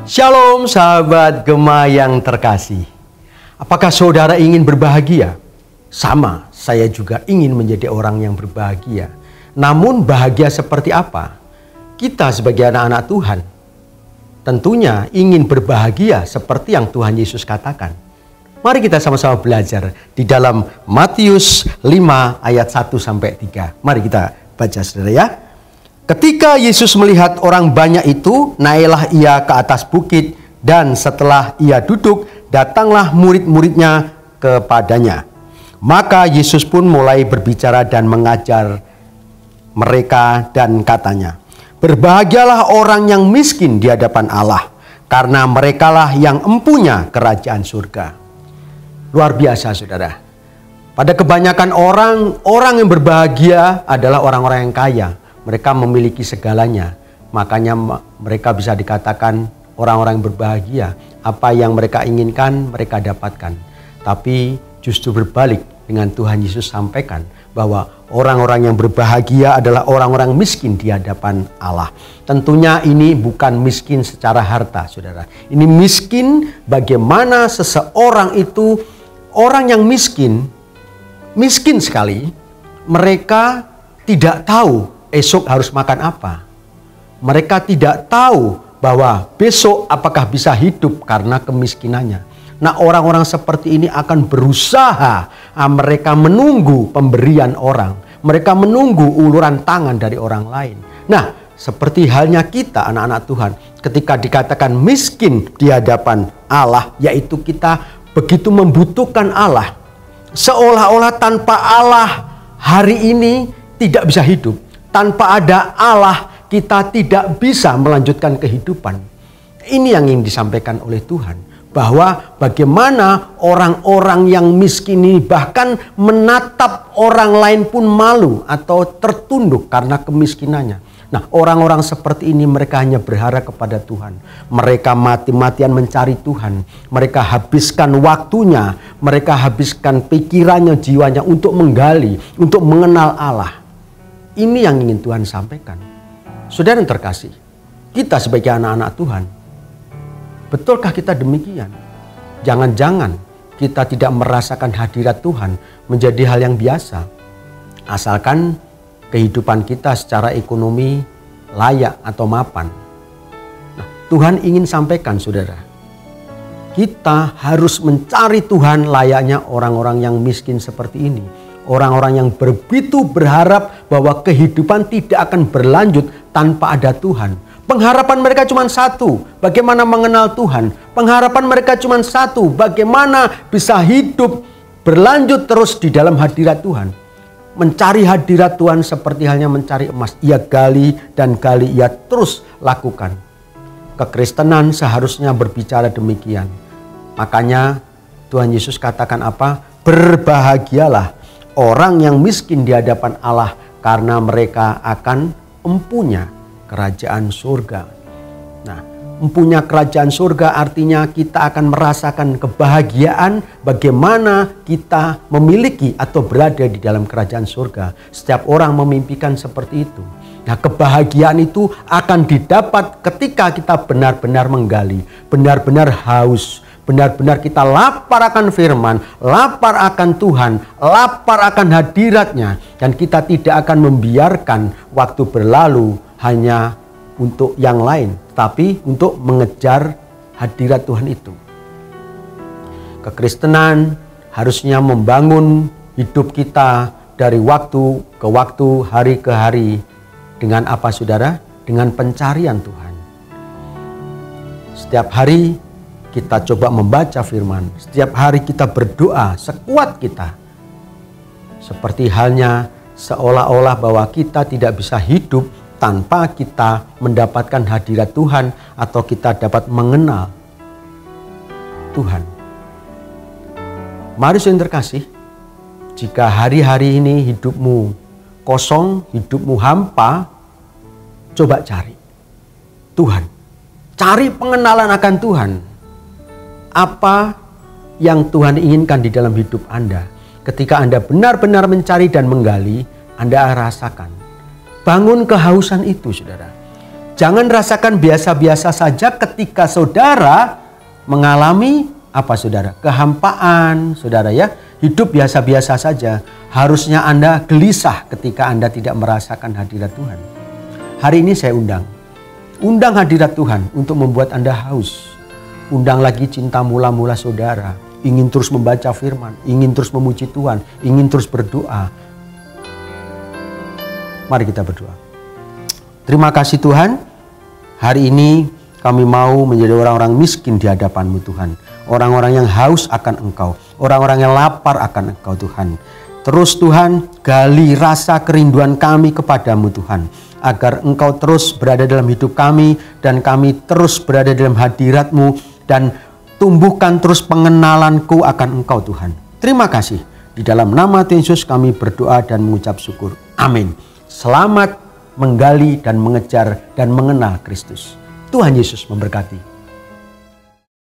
Shalom sahabat Gema yang terkasih. Apakah saudara ingin berbahagia? Sama, saya juga ingin menjadi orang yang berbahagia. Namun bahagia seperti apa? Kita sebagai anak-anak Tuhan tentunya ingin berbahagia seperti yang Tuhan Yesus katakan. Mari kita sama-sama belajar di dalam Matius 5 ayat 1-3. Mari kita baca saudara ya. Ketika Yesus melihat orang banyak itu, naiklah ia ke atas bukit, dan setelah ia duduk, datanglah murid-muridnya kepadanya. Maka Yesus pun mulai berbicara dan mengajar mereka dan katanya, "Berbahagialah orang yang miskin di hadapan Allah, karena merekalah yang empunya kerajaan surga." Luar biasa saudara. Pada kebanyakan orang yang berbahagia adalah orang-orang yang kaya. Mereka memiliki segalanya, makanya mereka bisa dikatakan orang-orang yang berbahagia. Apa yang mereka inginkan, mereka dapatkan. Tapi justru berbalik dengan Tuhan Yesus sampaikan bahwa orang-orang yang berbahagia adalah orang-orang miskin di hadapan Allah. Tentunya ini bukan miskin secara harta, saudara. Ini miskin bagaimana seseorang itu, orang yang miskin sekali, mereka tidak tahu esok harus makan apa. Mereka tidak tahu bahwa besok apakah bisa hidup karena kemiskinannya. Nah, orang-orang seperti ini akan berusaha, mereka menunggu pemberian orang. Mereka menunggu uluran tangan dari orang lain. Nah, seperti halnya kita anak-anak Tuhan, ketika dikatakan miskin di hadapan Allah, yaitu kita begitu membutuhkan Allah. Seolah-olah tanpa Allah hari ini tidak bisa hidup. Tanpa ada Allah, kita tidak bisa melanjutkan kehidupan. Ini yang ingin disampaikan oleh Tuhan. Bahwa bagaimana orang-orang yang miskin ini bahkan menatap orang lain pun malu atau tertunduk karena kemiskinannya. Nah, orang-orang seperti ini mereka hanya berharap kepada Tuhan. Mereka mati-matian mencari Tuhan. Mereka habiskan waktunya, mereka habiskan pikirannya, jiwanya untuk menggali, untuk mengenal Allah. Ini yang ingin Tuhan sampaikan. Saudara yang terkasih, kita sebagai anak-anak Tuhan, betulkah kita demikian? Jangan-jangan kita tidak merasakan hadirat Tuhan menjadi hal yang biasa. Asalkan kehidupan kita secara ekonomi layak atau mapan. Nah, Tuhan ingin sampaikan saudara, kita harus mencari Tuhan layaknya orang-orang yang miskin seperti ini. Orang-orang yang begitu berharap bahwa kehidupan tidak akan berlanjut tanpa ada Tuhan. Pengharapan mereka cuma satu, bagaimana mengenal Tuhan. Pengharapan mereka cuma satu, bagaimana bisa hidup berlanjut terus di dalam hadirat Tuhan. Mencari hadirat Tuhan seperti halnya mencari emas. Ia gali dan gali, ia terus lakukan. Kekristenan seharusnya berbicara demikian. Makanya Tuhan Yesus katakan apa? Berbahagialah orang yang miskin di hadapan Allah, karena mereka akan empunya kerajaan surga. Nah, empunya kerajaan surga artinya kita akan merasakan kebahagiaan bagaimana kita memiliki atau berada di dalam kerajaan surga. Setiap orang memimpikan seperti itu. Nah, kebahagiaan itu akan didapat ketika kita benar-benar menggali, benar-benar haus. Benar-benar kita lapar akan firman, lapar akan Tuhan, lapar akan hadiratnya. Dan kita tidak akan membiarkan waktu berlalu hanya untuk yang lain, tapi untuk mengejar hadirat Tuhan itu. Kekristenan harusnya membangun hidup kita dari waktu ke waktu, hari ke hari. Dengan apa saudara? Dengan pencarian Tuhan. Setiap hari kita coba membaca firman. Setiap hari kita berdoa sekuat kita. Seperti halnya seolah-olah bahwa kita tidak bisa hidup tanpa kita mendapatkan hadirat Tuhan atau kita dapat mengenal Tuhan. Mari saudara terkasih, jika hari-hari ini hidupmu kosong, hidupmu hampa, coba cari Tuhan. Cari pengenalan akan Tuhan. Apa yang Tuhan inginkan di dalam hidup Anda. Ketika Anda benar-benar mencari dan menggali, Anda rasakan. Bangun kehausan itu, saudara. Jangan rasakan biasa-biasa saja ketika saudara mengalami apa saudara? Kehampaan saudara ya. Hidup biasa-biasa saja. Harusnya Anda gelisah ketika Anda tidak merasakan hadirat Tuhan. Hari ini saya undang hadirat Tuhan untuk membuat Anda haus. Undang lagi cinta mula-mula saudara. Ingin terus membaca firman, ingin terus memuji Tuhan, ingin terus berdoa. Mari kita berdoa. Terima kasih Tuhan, hari ini kami mau menjadi orang-orang miskin di hadapan-Mu Tuhan. Orang-orang yang haus akan Engkau, orang-orang yang lapar akan Engkau Tuhan. Terus Tuhan, gali rasa kerinduan kami kepadamu Tuhan. Agar Engkau terus berada dalam hidup kami dan kami terus berada dalam hadirat-Mu. Dan tumbuhkan terus pengenalanku akan Engkau Tuhan. Terima kasih. Di dalam nama Tuhan Yesus kami berdoa dan mengucap syukur. Amin. Selamat menggali dan mengejar dan mengenal Kristus. Tuhan Yesus memberkati.